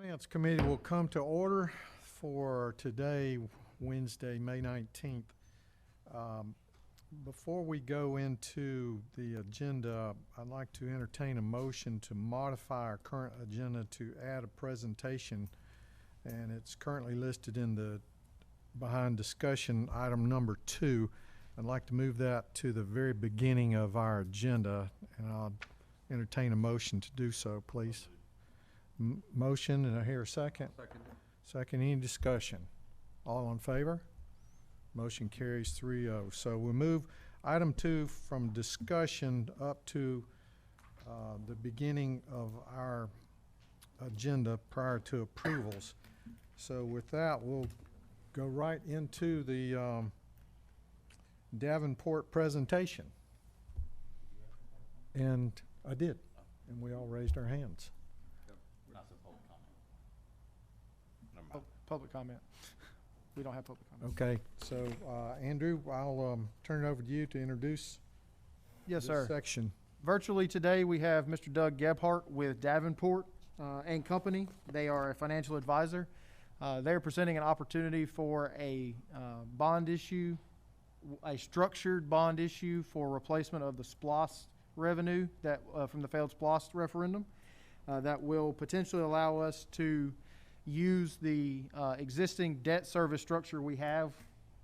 Finance Committee will come to order for today, Wednesday, May 19th. Before we go into the agenda, I'd like to entertain a motion to modify our current agenda to add a presentation, and it's currently listed in the behind discussion item number 2. I'd like to move that to the very beginning of our agenda, and I'll entertain a motion to do so, please. Motion, and I hear a second. Second, any discussion? All in favor? Motion carries 3-0. So we'll move item 2 from discussion up to the beginning of our agenda prior to approvals. So with that, we'll go right into the Davenport presentation. And I did, and we all raised our hands. Public comment. We don't have public comment. Okay, so Andrew, I'll turn it over to you to introduce Yes, this sir. section. Virtually today, we have Mr. Doug Gephart with Davenport and Company. They are a financial advisor. They're presenting an opportunity for a bond issue, a structured bond issue for replacement of the SPLOST revenue that from the failed SPLOST referendum that will potentially allow us to use the existing debt service structure we have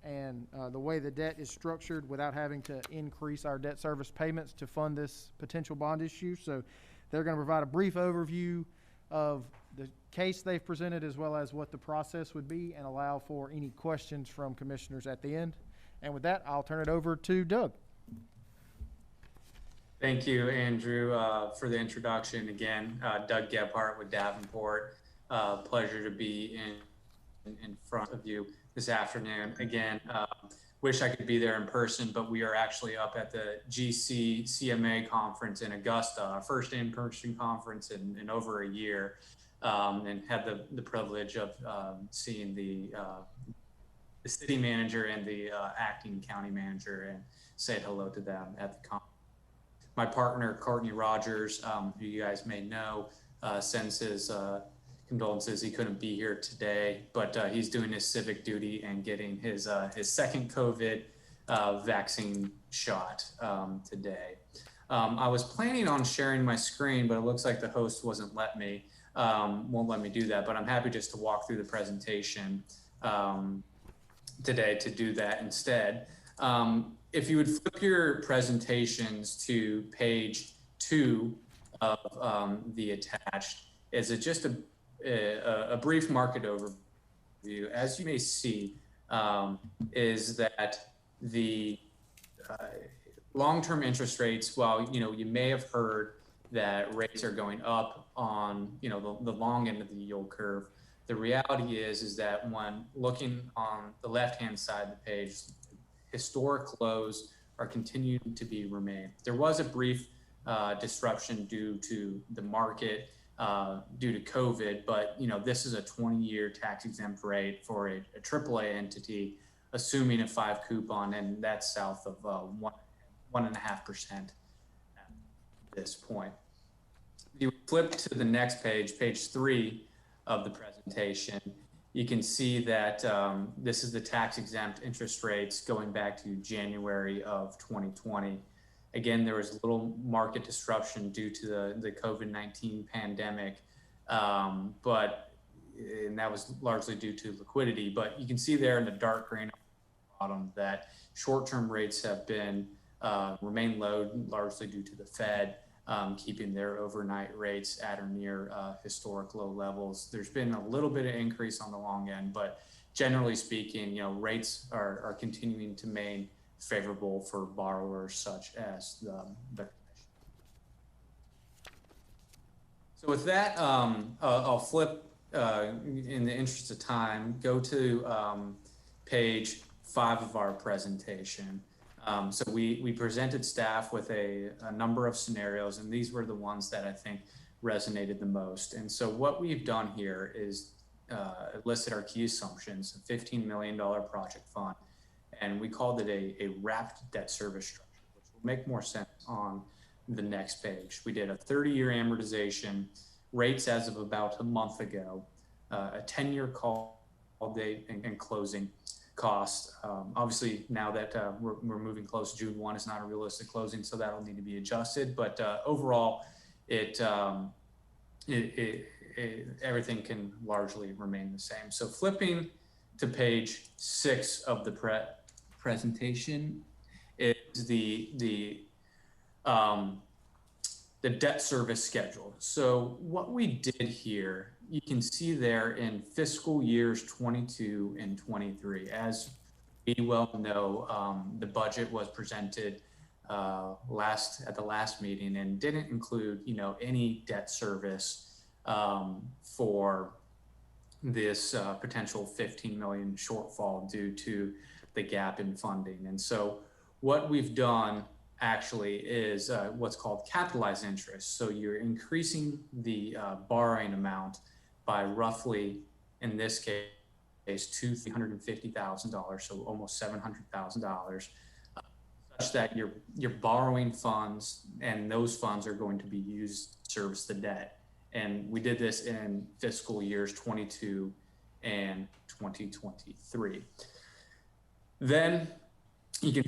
and the way the debt is structured without having to increase our debt service payments to fund this potential bond issue. So they're going to provide a brief overview of the case they've presented as well as what the process would be and allow for any questions from commissioners at the end. And with that, I'll turn it over to Doug. Thank you, Andrew, for the introduction. Again, Doug Gephart with Davenport. Pleasure to be in front of you this afternoon. Again, wish I could be there in person, but we are actually up at the GC CMA conference in Augusta, our first in-person conference in over a year, and had the privilege of seeing the city manager and the acting county manager and said hello to them at the conference. My partner, Courtney Rogers, who you guys may know, sends his condolences. He couldn't be here today, but he's doing his civic duty and getting his second COVID vaccine shot today. I was planning on sharing my screen, but it looks like the host won't let me do that. But I'm happy just to walk through the presentation today to do that instead. If you would flip your presentations to page 2 of the attached, is it just a brief market overview? As you may see, is that the long-term interest rates, while you may have heard that rates are going up on the long end of the yield curve, the reality is that when looking on the left-hand side of the page, historic lows are continuing to remain. There was a brief disruption due to the market due to COVID, but this is a 20-year tax-exempt rate for a AAA entity, assuming a 5 coupon, and that's south of 1.5% at this point. If you flip to the next page, page 3 of the presentation, you can see that this is the tax-exempt interest rates going back to January of 2020. Again, there was little market disruption due to the COVID-19 pandemic, and that was largely due to liquidity. But you can see there in the dark green bottom that short-term rates have remained low, largely due to the Fed keeping their overnight rates at or near historic low levels. There's been a little bit of increase on the long end, but generally speaking, rates are continuing to remain favorable for borrowers such as the commission. So with that, I'll flip in the interest of time, go to page 5 of our presentation. So we presented staff with a number of scenarios, and these were the ones that I think resonated the most. And so what we've done here is listed our key assumptions, a $15 million project fund, and we called it a wrapped debt service structure, which will make more sense on the next page. We did a 30-year amortization rates as of about a month ago, a 10-year call date and closing cost. Obviously, now that we're moving close, June 1 is not a realistic closing, so that'll need to be adjusted. But overall, everything can largely remain the same. So flipping to page 6 of the presentation is the debt service schedule. So what we did here, you can see there in fiscal years 22 and 23. As we well know, the budget was presented at the last meeting and didn't include, any debt service for this potential 15 million shortfall due to the gap in funding. And so what we've done actually is what's called capitalized interest. So you're increasing the borrowing amount by roughly, in this case, $350,000, so almost $700,000, such that you're borrowing funds, and those funds are going to be used to service the debt. And we did this in fiscal years 22 and 2023. Then you can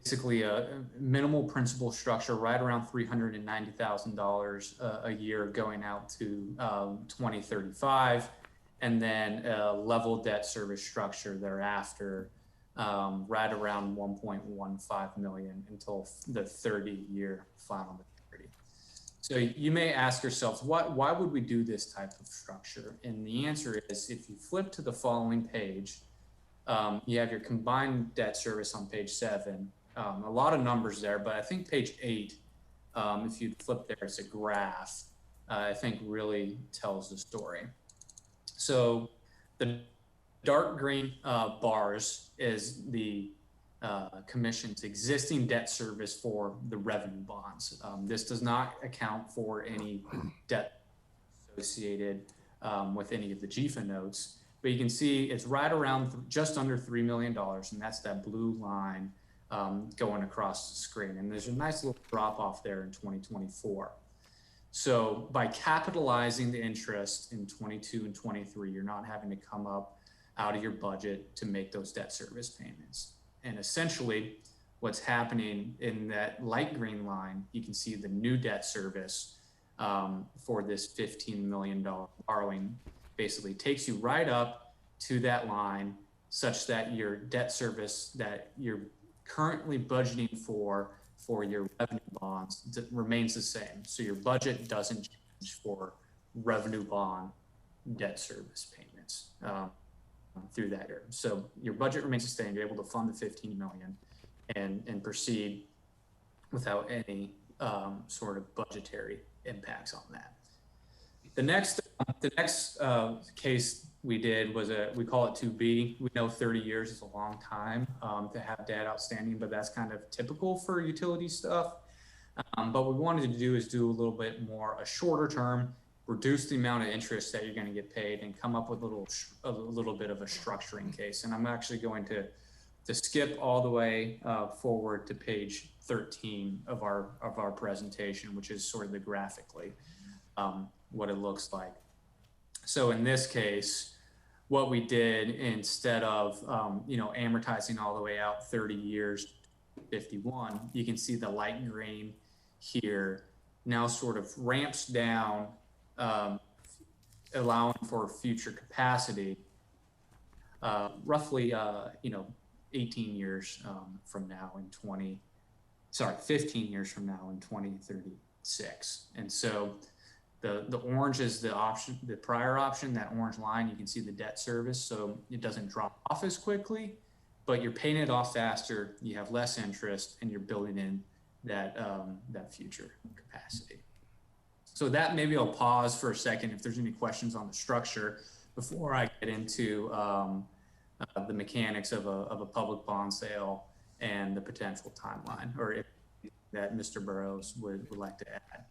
basically a minimal principal structure right around $390,000 a year going out to 2035, and then a level debt service structure thereafter, right around 1.15 million until the 30-year final maturity. So you may ask yourself, why would we do this type of structure? And the answer is, if you flip to the following page, you have your combined debt service on page 7. A lot of numbers there, but I think page 8, if you flip there, it's a graph, I think really tells the story. So the dark green bars is the Commission's existing debt service for the revenue bonds. This does not account for any debt associated with any of the GFA notes, but you can see it's right around just under $3 million, and that's that blue line going across the screen. And there's a nice little drop off there in 2024. So by capitalizing the interest in 22 and 23, you're not having to come up out of your budget to make those debt service payments. And essentially what's happening in that light green line, you can see the new debt service for this $15 million borrowing basically takes you right up to that line, such that your debt service that you're currently budgeting for your revenue bonds remains the same. So your budget doesn't change for revenue bond debt service payments through that year. So your budget remains the same. You're able to fund the 15 million and proceed without any sort of budgetary impacts on that. The next case we did was we call it 2B. We know 30 years is a long time to have debt outstanding, but that's kind of typical for utility stuff. But what we wanted to do is do a little bit more a shorter term, reduce the amount of interest that you're going to get paid, and come up with a little bit of a structuring case. And I'm actually going to skip all the way forward to page 13 of our presentation, which is sort of the graphically what it looks like. So in this case, what we did, instead of amortizing all the way out 30 years, 51, you can see the light green here now sort of ramps down, allowing for future capacity, roughly 18 years from now in 15 years from now in 2036. And so the orange is the option, the prior option, that orange line, you can see the debt service. So it doesn't drop off as quickly, but you're paying it off faster, you have less interest, and you're building in that future capacity. So that, maybe I'll pause for a second if there's any questions on the structure before I get into the mechanics of a public bond sale and the potential timeline, or if that Mr. Burrows would like to add.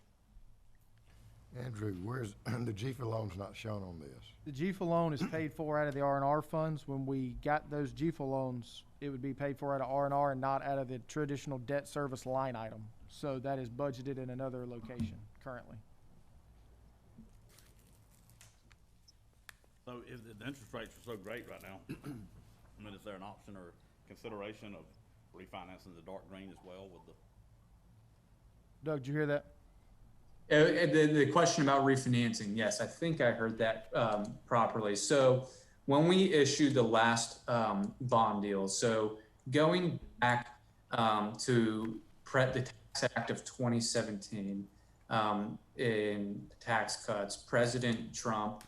Andrew, where's the GFA loan's not shown on this? The GFA loan is paid for out of the R&R funds. When we got those GFA loans, it would be paid for out of R&R and not out of the traditional debt service line item. So that is budgeted in another location currently. So if the interest rates are so great right now, I mean, is there an option or consideration of refinancing the dark green as well with the? Doug, did you hear that? The question about refinancing, yes, I think I heard that properly. So when we issued the last bond deal, so going back to the Tax Act of 2017, in tax cuts, President Trump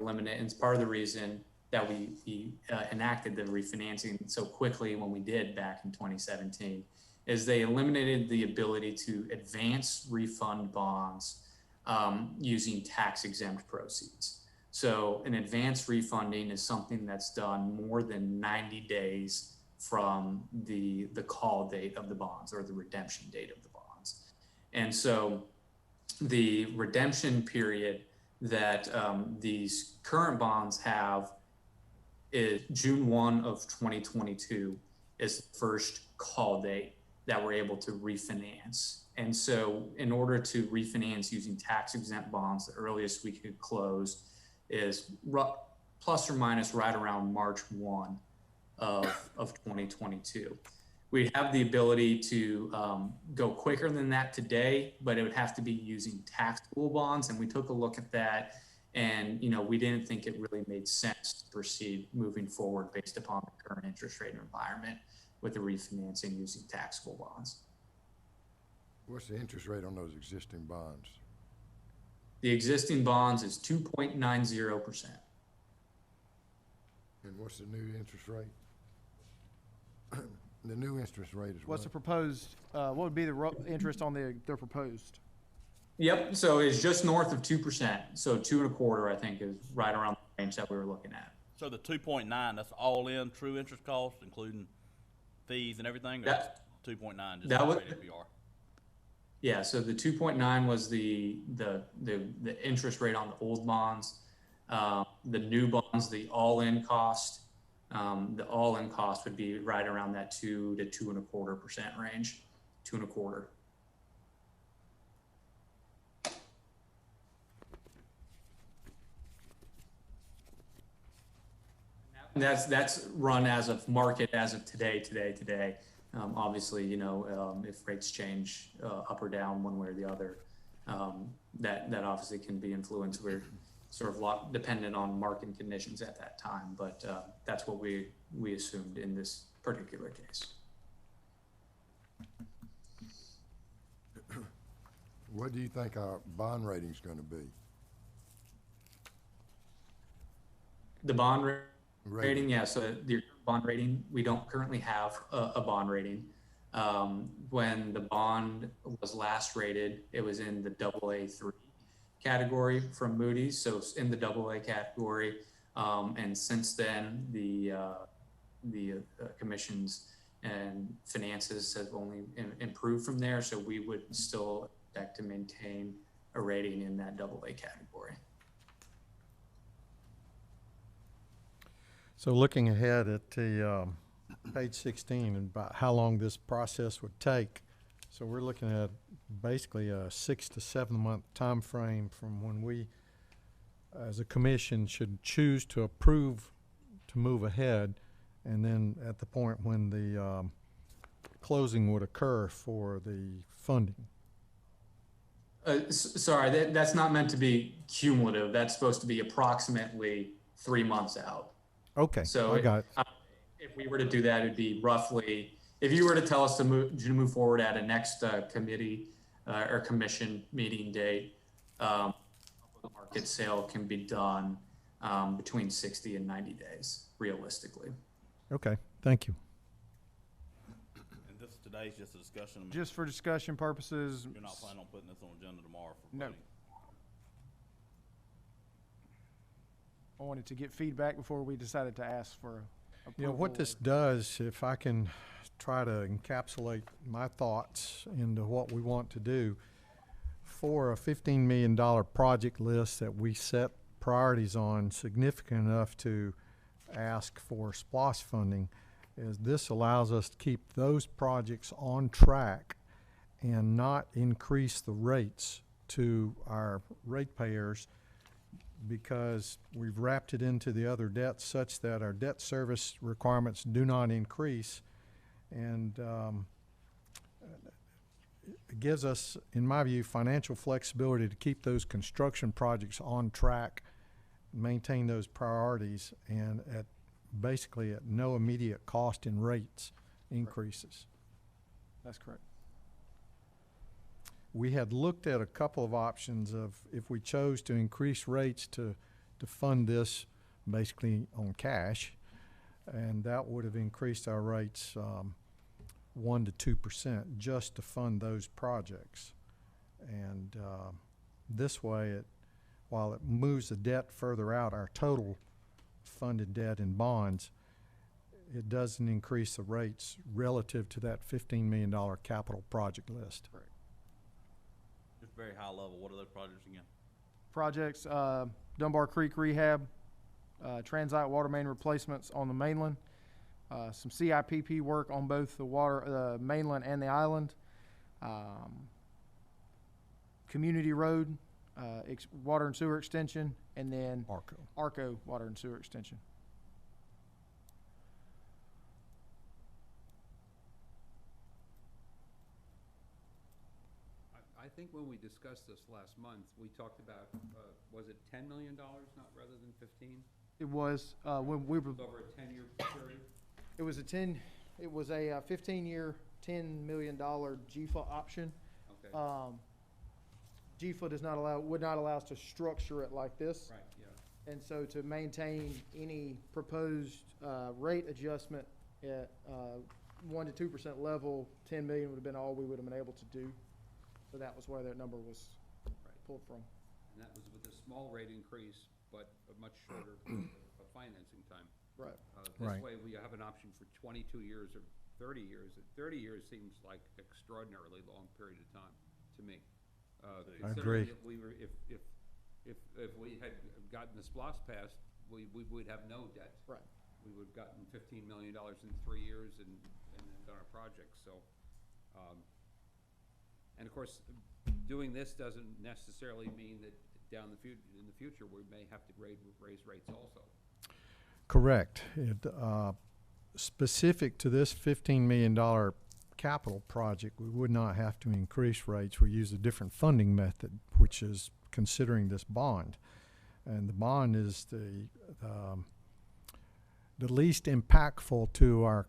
eliminated, and it's part of the reason that we enacted the refinancing so quickly when we did back in 2017, is they eliminated the ability to advance refund bonds using tax exempt proceeds. So an advance refunding is something that's done more than 90 days from the call date of the bonds or the redemption date of the bonds. And so the redemption period that these current bonds have is June 1 of 2022 is the first call date that we're able to refinance. And so in order to refinance using tax exempt bonds, the earliest we could close is plus or minus right around March 1 of 2022. We have the ability to go quicker than that today, but it would have to be using taxable bonds. And we took a look at that, and we didn't think it really made sense to proceed moving forward based upon the current interest rate environment with the refinancing using taxable bonds. What's the interest rate on those existing bonds? The existing bonds is 2.90%. And what's the new interest rate? The new interest rate is What's the what? proposed, what would be the interest on the proposed? Yep, so it's just north of 2%. So 2.25%, I think, is right around the range that we were looking at. So the 2.9, that's all in true interest cost, including fees and everything? Or That- 2.9 just that would- straight APR? Yeah, so the 2.9 was the interest rate on the old bonds. The new bonds, the all-in cost would be right around that 2 to 2.25% range, 2.25. And that's run as of market as of today. Obviously, if rates change up or down one way or the other, that obviously can be influenced. We're sort of dependent on market conditions at that time, but that's what we assumed in this particular case. What do you think our bond rating's gonna be? The bond rating, yeah, so the bond rating, we don't currently have a bond rating. When the bond was last rated, it was in the AA3 category from Moody's, so it's in the AA category. And since then, the commissions and finances have only improved from there, so we would still expect to maintain a rating in that AA category. So looking ahead at the page 16 and about how long this process would take, so we're looking at basically a 6 to 7 month time frame from when we, as a commission, should choose to approve to move ahead, and then at the point when the closing would occur for the funding. Sorry, that's not meant to be cumulative. That's supposed to be approximately 3 months out. Okay, So I got it. if we were to do that, it'd be roughly, if you were to tell us to move forward at a next committee or commission meeting date, the market sale can be done between 60 and 90 days, realistically. Okay, thank you. And this today's just a discussion. I mean, Just for discussion purposes. you're not planning on putting this on agenda tomorrow for No. voting? I wanted to get feedback before we decided to ask for approval. What this does, if I can try to encapsulate my thoughts into what we want to do, for a $15 million project list that we set priorities on, significant enough to ask for SPLOST funding, is this allows us to keep those projects on track and not increase the rates to our ratepayers because we've wrapped it into the other debts such that our debt service requirements do not increase. And it gives us, in my view, financial flexibility to keep those construction projects on track, maintain those priorities, and basically at no immediate cost in rates increases. That's correct. We had looked at a couple of options of if we chose to increase rates to fund this basically on cash, and that would have increased our rates 1 to 2% just to fund those projects. And this way, while it moves the debt further out, our total funded debt in bonds, it doesn't increase the rates relative to that $15 million capital project list. Correct. Just very high level, what are those projects again? Projects, Dunbar Creek rehab, transite water main replacements on the mainland, some CIPP work on both the mainland and the island, community road, water and sewer extension, and then ARCO water and sewer extension. I think when we discussed this last month, we talked about, was it $10 million, not rather than 15? It was, when we were, Over a 10-year period? it was a 15-year, $10 million GFA option. Okay, GFA would not allow us to structure it like this. right, yeah. And so to maintain any proposed rate adjustment at 1 to 2% level, 10 million would have been all we would have been able to do. So that was where that number was pulled from. And that was with a small rate increase, but a much shorter financing time. Right. Right. This way, we have an option for 22 years or 30 years. 30 years seems like extraordinarily long period of time to me. I agree. Considering that we were, if we had gotten the SPLOST passed, we would have no debt. Right. We would have gotten $15 million in 3 years and done our project, so. And of course, doing this doesn't necessarily mean that in the future, we may have to raise rates also. Correct. Specific to this $15 million capital project, we would not have to increase rates. We use a different funding method, which is considering this bond. And the bond is the least impactful to our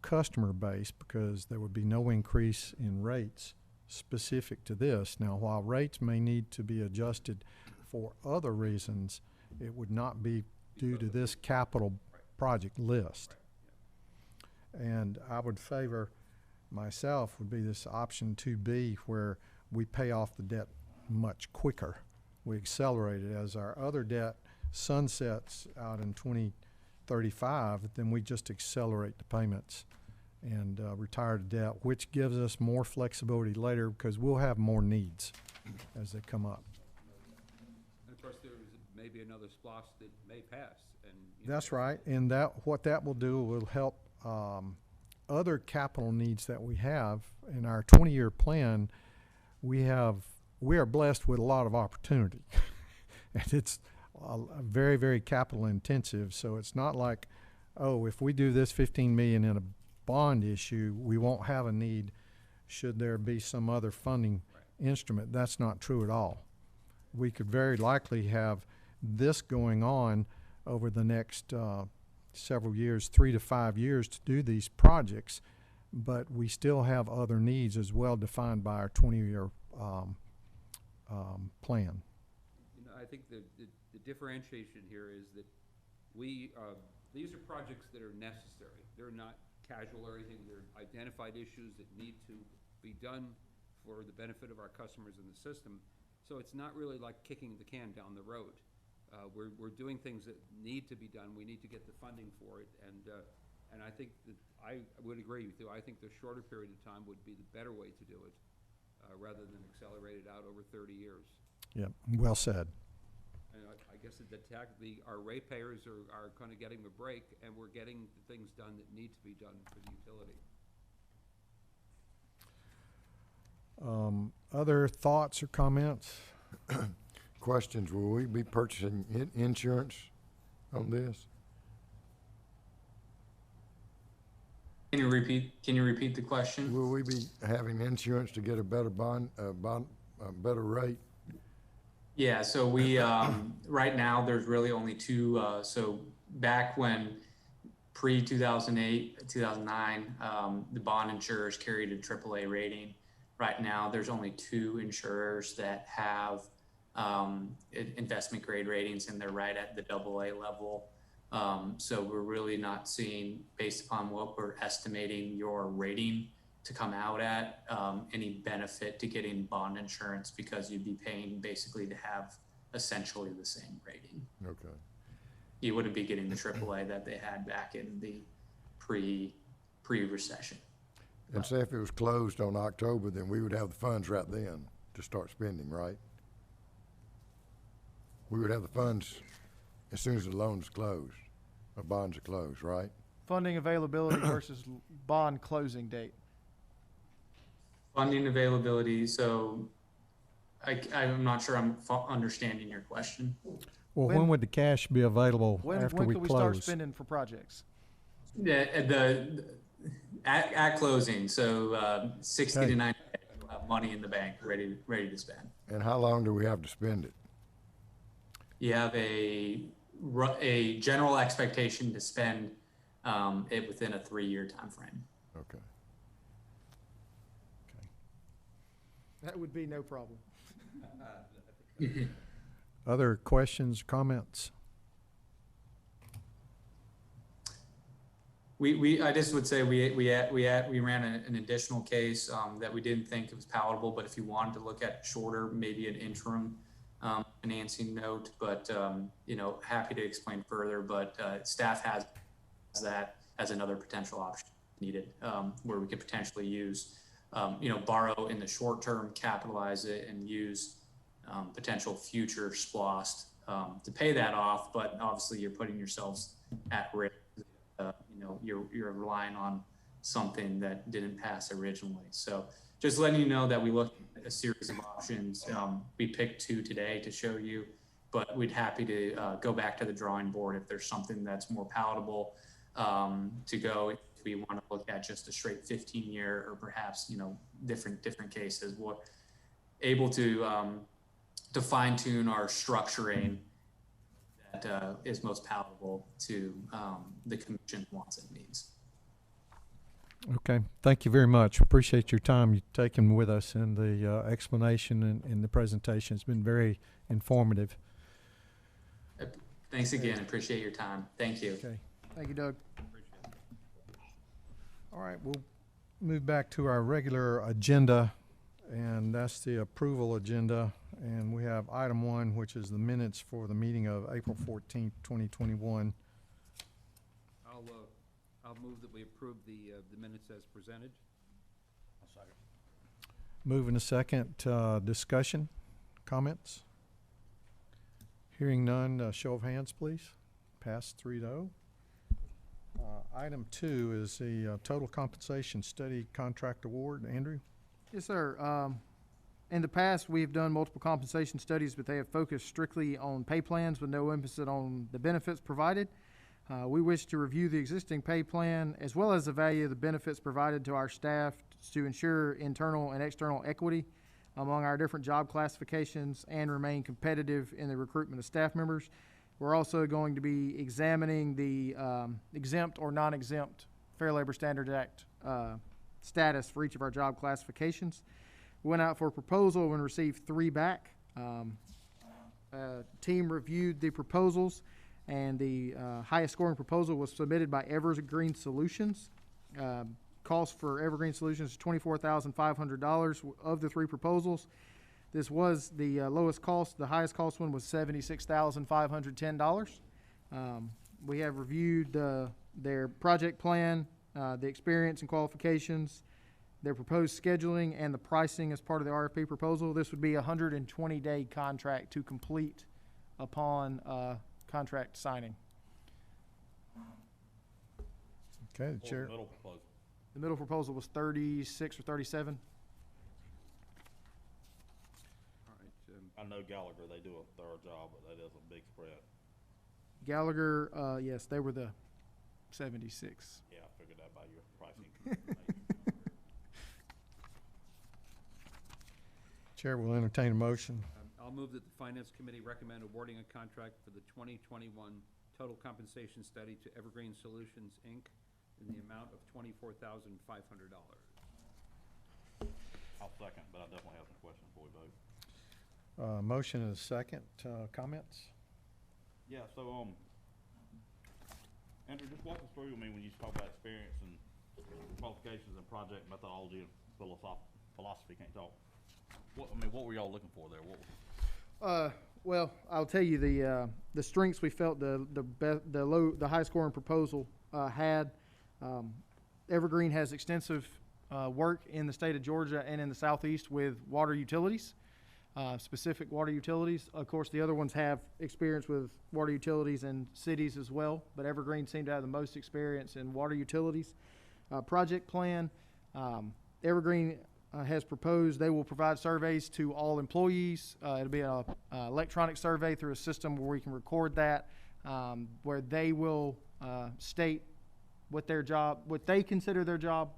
customer base because there would be no increase in rates specific to this. Now, while rates may need to be adjusted for other reasons, it would not be due to this capital project list. And I would favor, myself, would be this option 2B where we pay off the debt much quicker. We accelerate it. As our other debt sunsets out in 2035, then we just accelerate the payments and retire the debt, which gives us more flexibility later because we'll have more needs as they come up. And of course, there is maybe another SPLOST that may pass. And That's right, and what that will do will help other capital needs that we have. In our 20-year plan, we are blessed with a lot of opportunity. And it's very, very capital intensive, so it's not like, oh, if we do this $15 million in a bond issue, we won't have a need should there be some other funding instrument. That's not true at all. We could very likely have this going on over the next several years, 3 to 5 years to do these projects, but we still have other needs as well defined by our 20-year plan. You know, I think the differentiation here is that these are projects that are necessary. They're not casual or anything. They're identified issues that need to be done for the benefit of our customers in the system. So it's not really like kicking the can down the road. We're doing things that need to be done. We need to get the funding for it, and I think that I would agree with you. I think the shorter period of time would be the better way to do it, rather than accelerate it out over 30 years. Yep, well said. And I guess our ratepayers are kind of getting a break, and we're getting the things done that need to be done for the utility. Other thoughts or comments? questions, will we be purchasing insurance on this? Can you repeat the question? Will we be having insurance to get a better a better rate? Yeah, so we, right now, there's really only two, so back when pre-2008, 2009, the bond insurers carried a AAA rating. Right now, there's only two insurers that have investment grade ratings, and they're right at the AA level. So we're really not seeing, based upon what we're estimating your rating to come out at, any benefit to getting bond insurance, because you'd be paying basically to have essentially the same rating. Okay. You wouldn't be getting the AAA that they had back in the pre-recession. And say if it was closed on October, then we would have the funds right then to start spending, right? We would have the funds as soon as the loan's closed, or bonds are closed, right? Funding availability versus bond closing date. Funding availability, so I'm not sure I'm understanding your question. Well, When- when would the cash be available When after when we could we start close? spending for projects? Yeah, at closing, so 60 Okay. to 90 days, we'll have money in the bank, ready to spend. And how long do we have to spend it? You have a general expectation to spend it within a 3-year time frame. Okay. That would be no problem. Other questions, comments? I just would say we ran an additional case that we didn't think it was palatable, but if you wanted to look at shorter, maybe an interim financing note, but happy to explain further. But staff has that as another potential option needed, where we could potentially use, borrow in the short term, capitalize it, and use potential future SPLOST to pay that off. But obviously, you're putting yourselves at risk. You're relying on something that didn't pass originally. So just letting you know that we looked at a series of options. We picked two today to show you, but we'd happy to go back to the drawing board if there's something that's more palatable to go. If we want to look at just a straight 15-year, or perhaps different cases, we're able to fine tune our structuring that is most palatable to the commission wants and needs. Okay, thank you very much. Appreciate your time you've taken with us and the explanation and the presentation. It's been very informative. Thanks again. Appreciate your time. Thank you. Okay. Thank you, Doug. All right, we'll move back to our regular agenda, and that's the approval agenda. And we have item 1, which is the minutes for the meeting of April 14th, 2021. I'll move that we approve the minutes as presented. I'll second. Moving a second, discussion, comments? Hearing none, show of hands, please. Pass 3-0. Item 2 is the total compensation study contract award. Andrew? Yes, sir. In the past, we've done multiple compensation studies, but they have focused strictly on pay plans with no emphasis on the benefits provided. We wish to review the existing pay plan as well as the value of the benefits provided to our staff to ensure internal and external equity among our different job classifications and remain competitive in the recruitment of staff members. We're also going to be examining the exempt or non-exempt Fair Labor Standards Act status for each of our job classifications. We went out for a proposal and received 3 back. Team reviewed the proposals, and the highest scoring proposal was submitted by Evergreen Solutions. Cost for Evergreen Solutions is $24,500 of the 3 proposals. This was the lowest cost. The highest cost one was $76,510. We have reviewed their project plan, the experience and qualifications, their proposed scheduling, and the pricing as part of the RFP proposal. This would be a 120-day contract to complete upon contract signing. Okay, the chair. Middle proposal. The middle proposal was 36 or 37. All right. I know Gallagher, they do a thorough job, but that is a big spread. Gallagher, yes, they were the 76. Yeah, I figured that by your pricing. Chair will entertain a motion. I'll move that the Finance Committee recommend awarding a contract for the 2021 total compensation study to Evergreen Solutions, Inc. in the amount of $24,500. I'll second, but I definitely have some questions before we vote. Motion and a second. Comments? Yeah, so, Andrew, just walk us through, I mean, when you talk about experience and qualifications and project methodology and philosophy, can't talk. What were y'all looking for there? Well, I'll tell you the strengths we felt the high scoring proposal had. Evergreen has extensive work in the state of Georgia and in the southeast with water utilities, specific water utilities. Of course, the other ones have experience with water utilities in cities as well, but Evergreen seemed to have the most experience in water utilities. Project plan, Evergreen has proposed they will provide surveys to all employees. It'll be an electronic survey through a system where we can record that, where they will state what they consider their job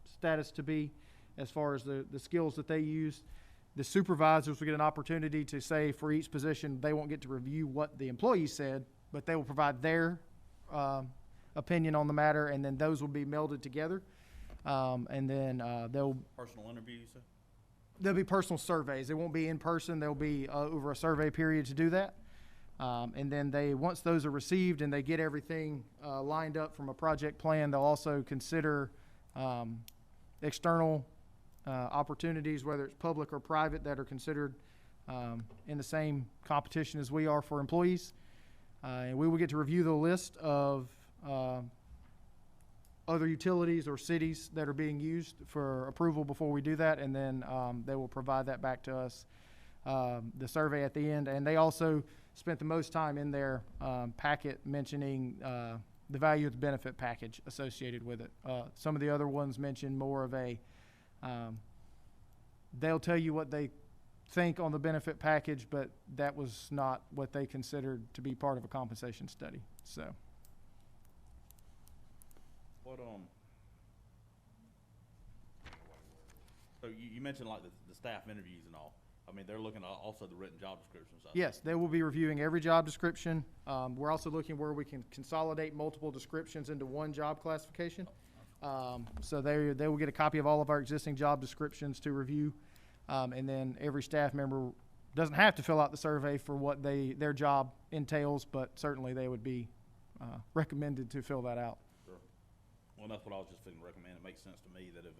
status to be as far as the skills that they use. The supervisors will get an opportunity to say for each position they won't get to review what the employee said, but they will provide their opinion on the matter, and then those will be melded together. And then they'll Personal interview, you said? there'll be personal surveys. It won't be in person. There'll be over a survey period to do that. And then once those are received and they get everything lined up from a project plan, they'll also consider external opportunities, whether it's public or private, that are considered in the same competition as we are for employees. And we will get to review the list of other utilities or cities that are being used for approval before we do that, and then they will provide that back to us, the survey at the end. And they also spent the most time in their packet mentioning the value of the benefit package associated with it. Some of the other ones mentioned more of a, they'll tell you what they think on the benefit package, but that was not what they considered to be part of a compensation study, so. What, so you mentioned like the staff interviews and all. I mean, they're looking at also the written job descriptions. Yes, they will be reviewing every job description. We're also looking where we can consolidate multiple descriptions into one job classification. So they will get a copy of all of our existing job descriptions to review. And then every staff member doesn't have to fill out the survey for what their job entails, but certainly they would be recommended to fill that out. Sure. Well, that's what I was just thinking to recommend. It makes sense to me that if,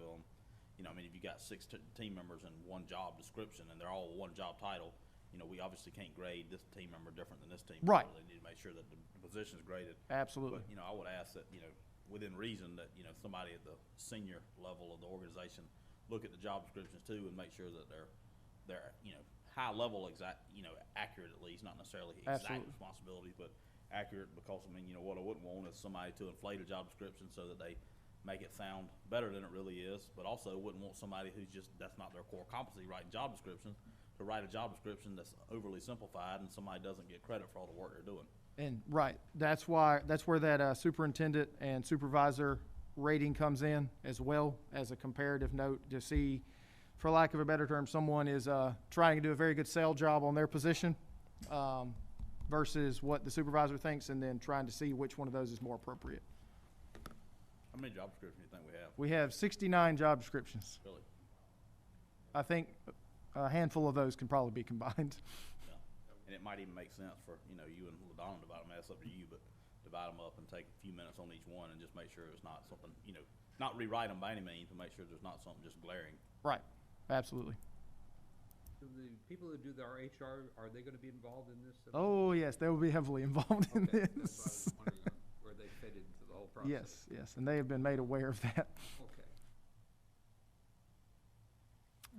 you know, I mean, if you got 6 team members in one job description and they're all one job title, you know, we obviously can't grade this team member different than this team Right. member. They need to make sure that the position is graded. Absolutely. But, you know, I would ask that, you know, within reason that, you know, somebody at the senior level of the organization look at the job descriptions too and make sure that they're, you know, high level accurate at least, not necessarily exact Absolutely. responsibilities, but accurate, because I mean, you know, what I wouldn't want is somebody to inflate a job description so that they make it sound better than it really is, but also wouldn't want somebody who's just, that's not their core competency, writing job descriptions, to write a job description that's overly simplified and somebody doesn't get credit for all the work they're doing. And right, that's where that superintendent and supervisor rating comes in, as well as a comparative note to see, for lack of a better term, someone is trying to do a very good sales job on their position versus what the supervisor thinks, and then trying to see which one of those is more appropriate. How many job descriptions do you think we have? We have 69 job descriptions. Really? I think a handful of those can probably be combined. Yeah. And it might even make sense for, you know, you and LaDonna to divide them, that's up to you, but divide them up and take a few minutes on each one and just make sure it's not something, you know, not rewrite them by any means, but make sure there's not something just glaring. Right, absolutely. So the people that do our HR, are they gonna be involved in this? Oh, yes, they will be heavily involved in Okay, that's this. what I was wondering, where they fit into the whole process. Yes, yes, and they have been made aware of that. Okay.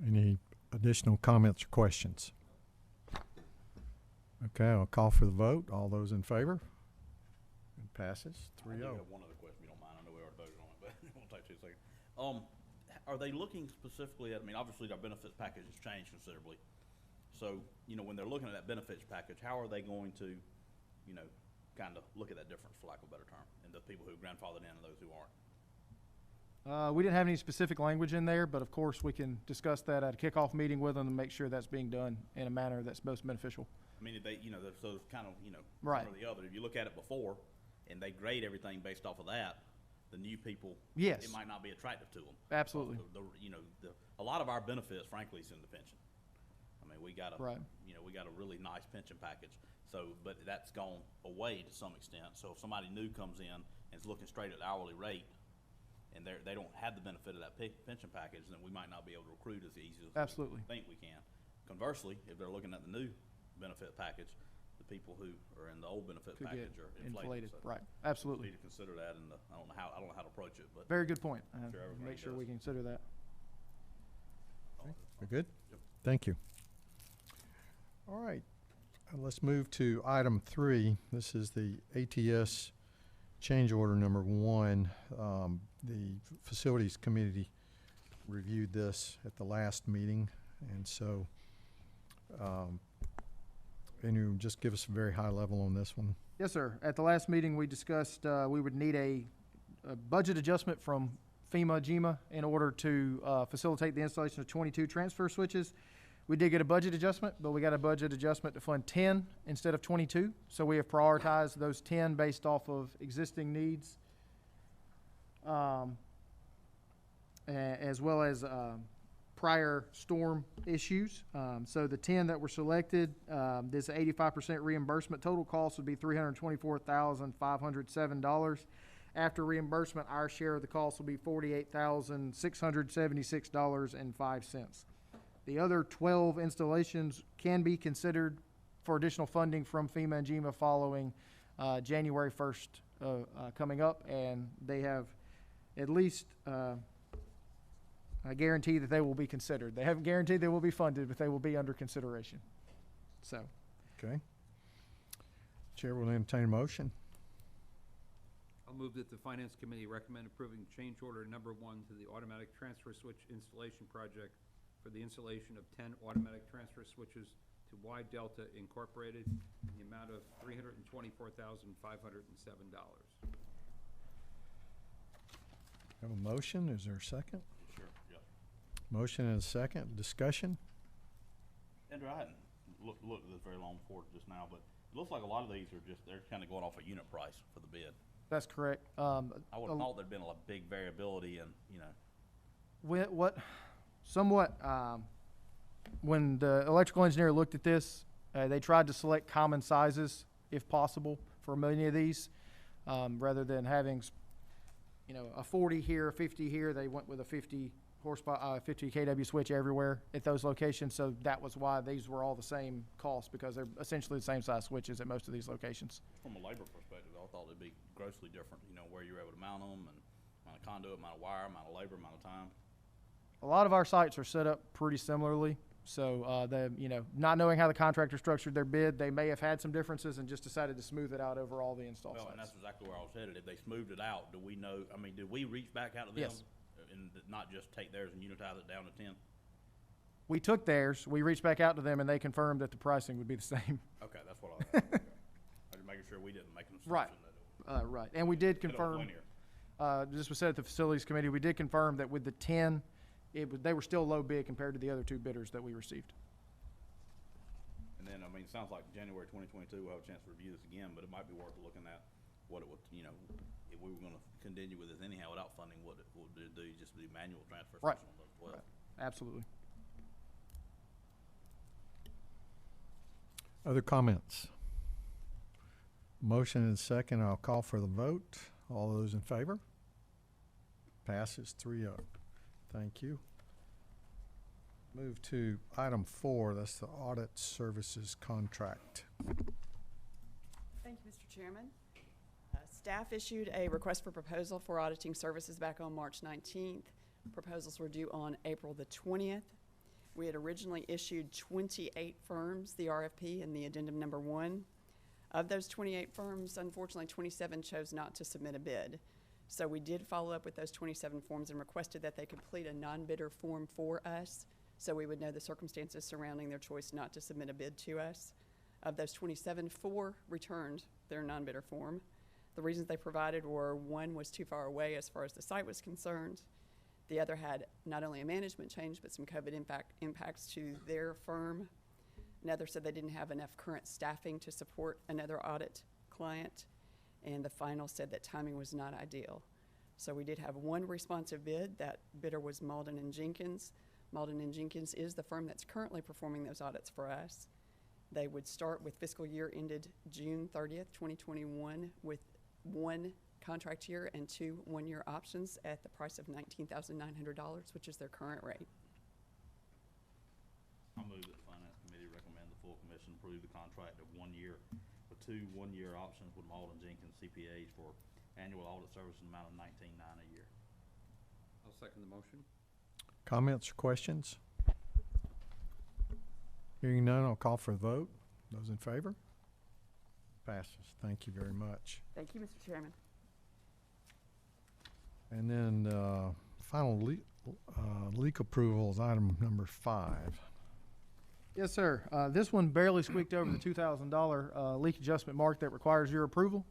Any additional comments or questions? Okay, I'll call for the vote. All those in favor? It passes I do 3-0. have one other question, if you don't mind. I know we already voted on it, but it won't take 2 seconds. Are they looking specifically at, I mean, obviously our benefits package has changed considerably. So, you know, when they're looking at that benefits package, how are they going to, you know, kind of look at that difference, for lack of a better term, and the people who grandfathered in and those who aren't? We didn't have any specific language in there, but of course, we can discuss that at a kickoff meeting with them to make sure that's being done in a manner that's most beneficial. I mean, if they, you know, so it's kind of, you know, Right. one or the other. If you look at it before, and they grade everything based off of that, the new people, Yes. it might not be attractive to them. Absolutely. You know, a lot of our benefits, frankly, is in the pension. I mean, we got a, Right. you know, we got a really nice pension package. So, but that's gone away to some extent. So if somebody new comes in and is looking straight at the hourly rate, and they don't have the benefit of that pension package, then we might not be able to recruit as easy as Absolutely. we think we can. Conversely, if they're looking at the new benefit package, the people who are in the old benefit Could get package are inflated. So right, we absolutely. need to consider that, and I don't know how to approach it, but Very good point. Sure, Evergreen Make sure does. we consider that. We're good? Thank you. All right, let's move to item 3. This is the ATS change order number 1. The Facilities Committee reviewed this at the last meeting, and so, can you just give us a very high level on this one? Yes, sir. At the last meeting, we discussed we would need a budget adjustment from GEMA in order to facilitate the installation of 22 transfer switches. We did get a budget adjustment, but we got a budget adjustment to fund 10 instead of 22. So we have prioritized those 10 based off of existing needs, as well as prior storm issues. So the 10 that were selected, this 85% reimbursement, total cost would be $324,507. After reimbursement, our share of the cost will be $48,676.05. The other 12 installations can be considered for additional funding from FEMA and GEMA following January 1st coming up, and they have at least a guarantee that they will be considered. They haven't guaranteed they will be funded, but they will be under consideration. So, Okay. Chair will entertain a motion. I'll move that the Finance Committee recommend approving change order number 1 to the automatic transfer switch installation project for the installation of 10 automatic transfer switches to Y Delta Incorporated in the amount of $324,507. Have a motion, is there a second? sure, yeah. Motion and a second, discussion? Andrew, I hadn't looked at this very long before just now, but it looks like a lot of these are just, they're kind of going off a unit price for the bid. that's correct. I would have thought there'd been a big variability in, you know, When the electrical engineer looked at this, they tried to select common sizes, if possible, for many of these, rather than having, a 40 here, a 50 here. They went with a 50 horsepower, 50 kW switch everywhere at those locations. So that was why these were all the same cost, because they're essentially the same size switches at most of these locations. from a labor perspective, I thought it'd be grossly different, you know, where you're able to mount them, and amount of conduit, amount of wire, amount of labor, amount of time. A lot of our sites are set up pretty similarly. So, not knowing how the contractor structured their bid, they may have had some differences and just decided to smooth it out over all the install Well, and that's sites. exactly where I was headed. If they smoothed it out, do we know, I mean, did we reach back out to them? Yes. And not just take theirs and unitize it down to 10? We took theirs, we reached back out to them, and they confirmed that the pricing would be the same. Okay, that's what I was, okay. I was making sure we didn't make an assumption Right. that it Right. And we did was confirm, linear. this was said at the Facilities Committee, we did confirm that with the 10, they were still low bid compared to the other 2 bidders that we received. And then, I mean, it sounds like January 2022, we'll have a chance to review this again, but it might be worth looking at what it would, you know, if we were gonna continue with this anyhow without funding, what it would do, just do manual transfer Right. switch on those as well. Right. Absolutely. Other comments? Motion and second, I'll call for the vote. All those in favor? Passes 3-0. Thank you. Move to item 4, that's the Audit Services contract. Thank you, Mr. Chairman. Staff issued a request for proposal for auditing services back on March 19th. Proposals were due on April the 20th. We had originally issued 28 firms the RFP in the addendum number 1. Of those 28 firms, unfortunately, 27 chose not to submit a bid. So we did follow up with those 27 forms and requested that they complete a non-bidder form for us so we would know the circumstances surrounding their choice not to submit a bid to us. Of those 27, 4 returned their non-bidder form. The reasons they provided were, one was too far away as far as the site was concerned. The other had not only a management change, but some COVID impacts to their firm. Another said they didn't have enough current staffing to support another audit client. And the final said that timing was not ideal. So we did have one responsive bid. That bidder was Malden and Jenkins. Malden and Jenkins is the firm that's currently performing those audits for us. They would start with fiscal year ended June 30th, 2021, with 1 contract year and 2 one-year options at the price of $19,900, which is their current rate. I move that the Finance Committee recommend the full commission approve the contract of 1 year with 2 one-year options with Malden Jenkins CPAs for annual audit service in the amount of $19,900 a year. I'll second the motion. Comments or questions? Hearing none, I'll call for a vote. Those in favor? Passes. Thank you very much. Thank you, Mr. Chairman. And then final leak approval is item number 5. Yes, sir. This one barely squeaked over the $2,000 leak adjustment mark that requires your approval.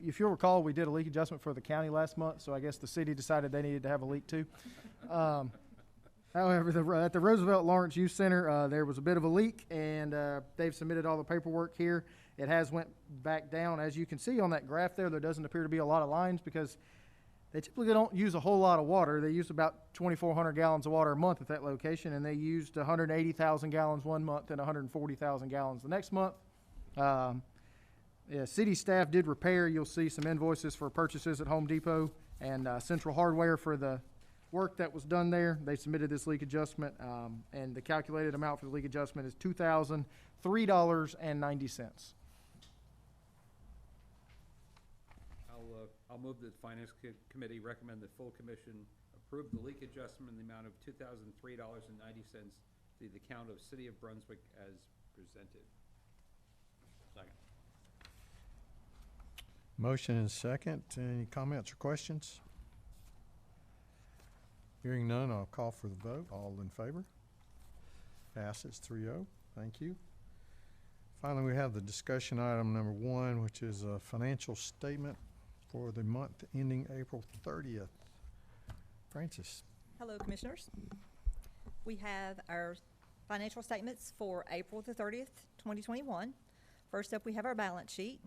If you'll recall, we did a leak adjustment for the county last month, so I guess the city decided they needed to have a leak too. However, at the Roosevelt Lawrence Youth Center, there was a bit of a leak, and they've submitted all the paperwork here. It has went back down. As you can see on that graph there doesn't appear to be a lot of lines because they typically don't use a whole lot of water. They use about 2,400 gallons of water a month at that location, and they used 180,000 gallons one month and 140,000 gallons the next month. City staff did repair. You'll see some invoices for purchases at Home Depot and Central Hardware for the work that was done there. They submitted this leak adjustment, and the calculated amount for the leak adjustment is $2,003.90. I'll move that the Finance Committee recommend the full commission approve the leak adjustment in the amount of $2,003.90 to the account of City of Brunswick as presented. Second. Motion and second. Any comments or questions? Hearing none, I'll call for the vote. All in favor? Passes 3-0. Thank you. Finally, we have the discussion item number 1, which is a financial statement for the month ending April 30th. Francis. Hello, Commissioners. We have our financial statements for April the 30th, 2021. First up, we have our balance sheet.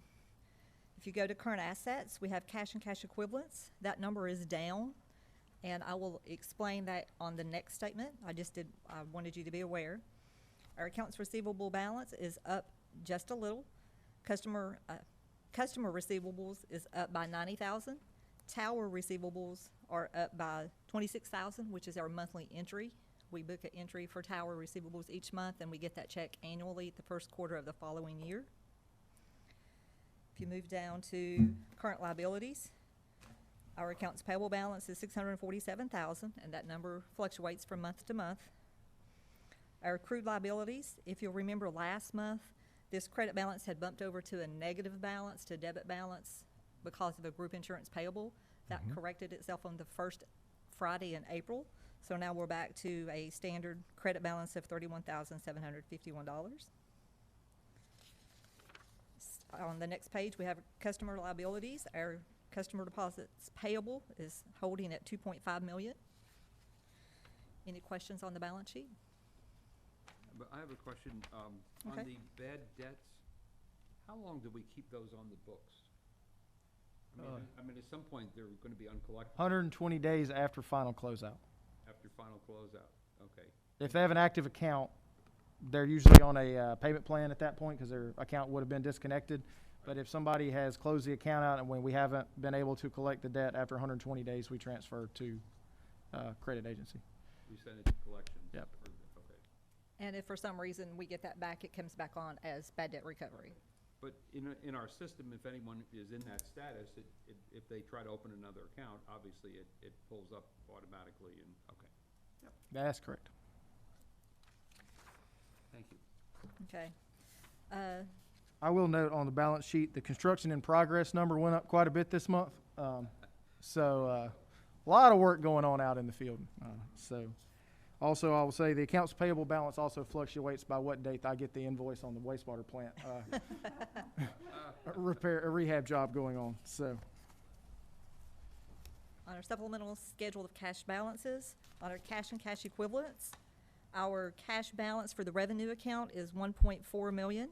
If you go to current assets, we have cash and cash equivalents. That number is down, and I will explain that on the next statement. I wanted you to be aware. Our accounts receivable balance is up just a little. Customer receivables is up by $90,000. Tower receivables are up by $26,000, which is our monthly entry. We book an entry for tower receivables each month, and we get that check annually at the first quarter of the following year. If you move down to current liabilities, our accounts payable balance is $647,000, and that number fluctuates from month to month. Our accrued liabilities, if you'll remember last month, this credit balance had bumped over to a negative balance to debit balance because of a group insurance payable. That corrected itself on the first Friday in April. So now we're back to a standard credit balance of $31,751. On the next page, we have customer liabilities. Our customer deposits payable is holding at $2.5 million. Any questions on the balance sheet? But I have a question, Okay. on the bad debts, how long do we keep those on the books? I mean, at some point, they're gonna be uncollectible 120 days after final closeout. after final closeout, okay. If they have an active account, they're usually on a payment plan at that point because their account would have been disconnected. But if somebody has closed the account out and when we haven't been able to collect the debt after 120 days, we transfer to credit agency. We send it to collections? Yep. Okay. And if for some reason we get that back, it comes back on as bad debt recovery. But in our system, if anyone is in that status, if they try to open another account, obviously it pulls up automatically and, okay. Yep. That's correct. Thank you. Okay. I will note on the balance sheet, the construction in progress number went up quite a bit this month. So a lot of work going on out in the field. So Also, I will say the accounts payable balance also fluctuates by what date I get the invoice on the wastewater plant, a rehab job going on, so. On our supplemental schedule of cash balances, on our cash and cash equivalents, our cash balance for the revenue account is 1.4 million.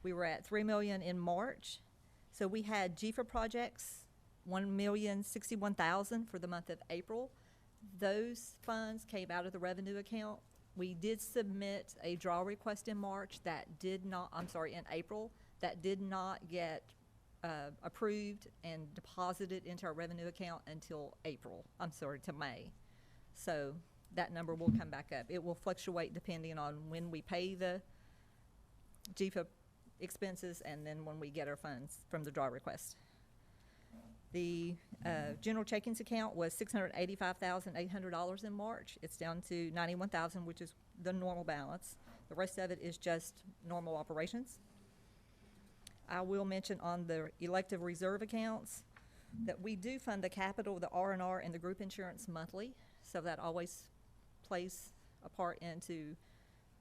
We were at 3 million in March. So we had Gephart projects, 1,061,000 for the month of April. Those funds came out of the revenue account. We did submit a draw request in March that did not, in April, that did not get approved and deposited into our revenue account until to May. So that number will come back up. It will fluctuate depending on when we pay the GFA expenses and then when we get our funds from the draw request. The general checkings account was $685,800 in March. It's down to $91,000, which is the normal balance. The rest of it is just normal operations. I will mention on the elective reserve accounts that we do fund the capital, the R&R, and the group insurance monthly, so that always plays a part into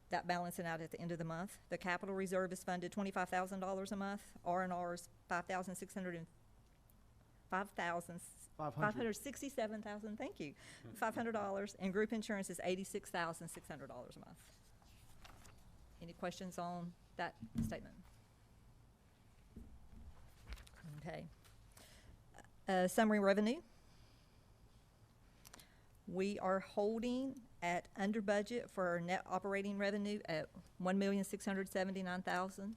that balancing out at the end of the month. The capital reserve is funded $25,000 a month. R&R is $567,000, thank you, $500, and group insurance is $86,600 a month. Any questions on that statement? Okay. Summary revenue. We are holding at under budget for our net operating revenue at $1,679,000.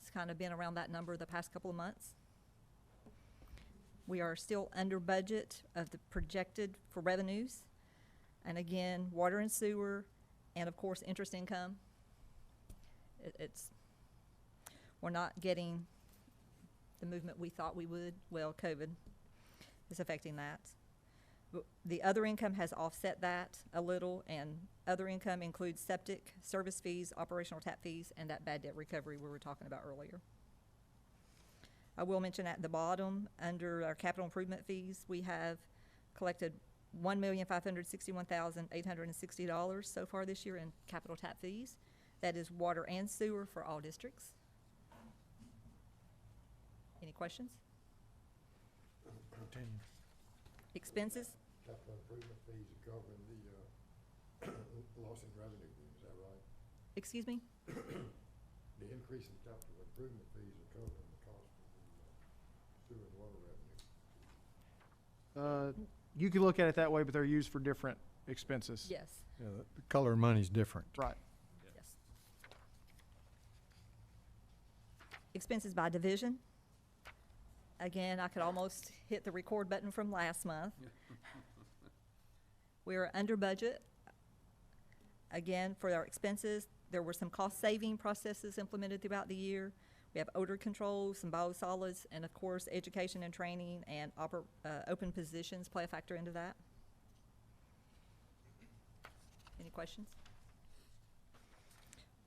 It's kind of been around that number the past couple of months. We are still under budget of the projected for revenues. And again, water and sewer, and of course, interest income. We're not getting the movement we thought we would. Well, COVID is affecting that. The other income has offset that a little, and other income includes septic, service fees, operational tap fees, and that bad debt recovery we were talking about earlier. I will mention at the bottom, under our capital improvement fees, we have collected $1,561,860 so far this year in capital tap fees. That is water and sewer for all districts. Any questions? Continue. Expenses? Capital improvement fees are covering the loss in revenue, is that right? Excuse me? The increase in capital improvement fees are covering the cost of the sewer and water revenue. You can look at it that way, but they're used for different expenses. Yes. Yeah, the color of money's different. Right. Yes. Expenses by division. Again, I could almost hit the record button from last month. We are under budget. Again, for our expenses, there were some cost-saving processes implemented throughout the year. We have odor control, some biosolids, and of course, education and training and open positions play a factor into that. Any questions?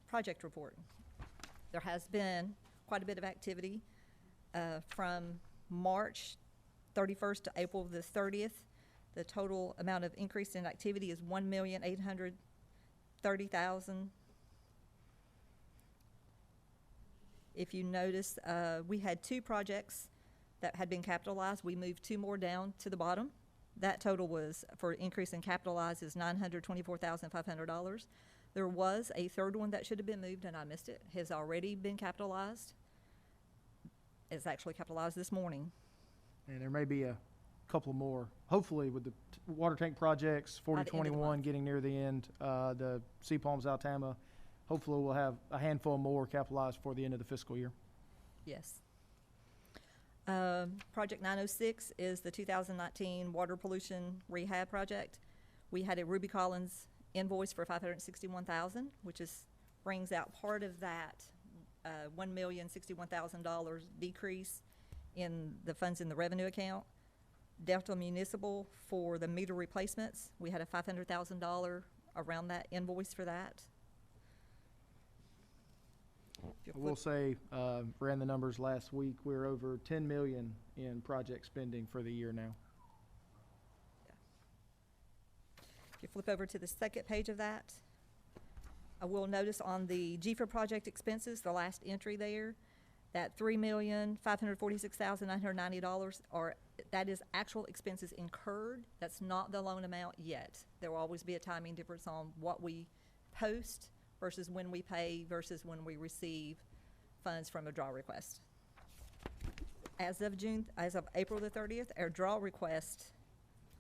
Project report. There has been quite a bit of activity from March 31st to April the 30th. The total amount of increase in activity is 1,830,000. If you notice, we had 2 projects that had been capitalized. We moved 2 more down to the bottom. That total was, for increase in capitalized, is $924,500. There was a third one that should have been moved, and I missed it. Has already been capitalized. It's actually capitalized this morning. And there may be a couple more, hopefully with the water tank projects, By the end of the 4021 month. getting near the end, the Sea Palms Altama. Hopefully we'll have a handful more capitalized before the end of the fiscal year. Yes. Project 906 is the 2019 water pollution rehab project. We had a Ruby Collins invoice for $561,000, which brings out part of that $1,061,000 decrease in the funds in the revenue account. Delta Municipal for the meter replacements, we had a $500,000 around that invoice for that. I will say, ran the numbers last week, we're over 10 million in project spending for the year now. If you flip over to the second page of that, I will notice on the Gephart project expenses, the last entry there, that $3,546,990 that is actual expenses incurred. That's not the loan amount yet. There will always be a timing difference on what we post versus when we pay versus when we receive funds from a draw request. As of April the 30th, our draw request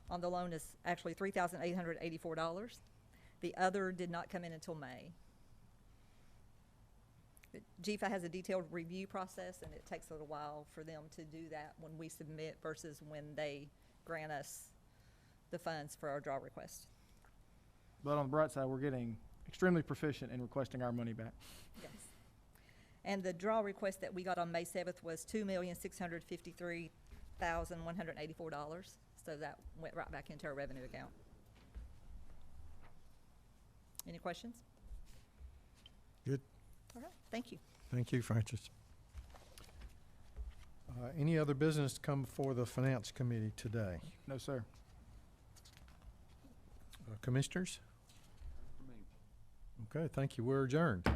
on the loan is actually $3,884. The other did not come in until May. GFA has a detailed review process, and it takes a little while for them to do that when we submit versus when they grant us the funds for our draw request. But on the bright side, we're getting extremely proficient in requesting our money back. Yes. And the draw request that we got on May 7th was $2,653,184. So that went right back into our revenue account. Any questions? Good. All right, thank you. Thank you, Francis. Any other business to come before the Finance Committee today? No, sir. Commissioners? For me. Okay, thank you. We're adjourned.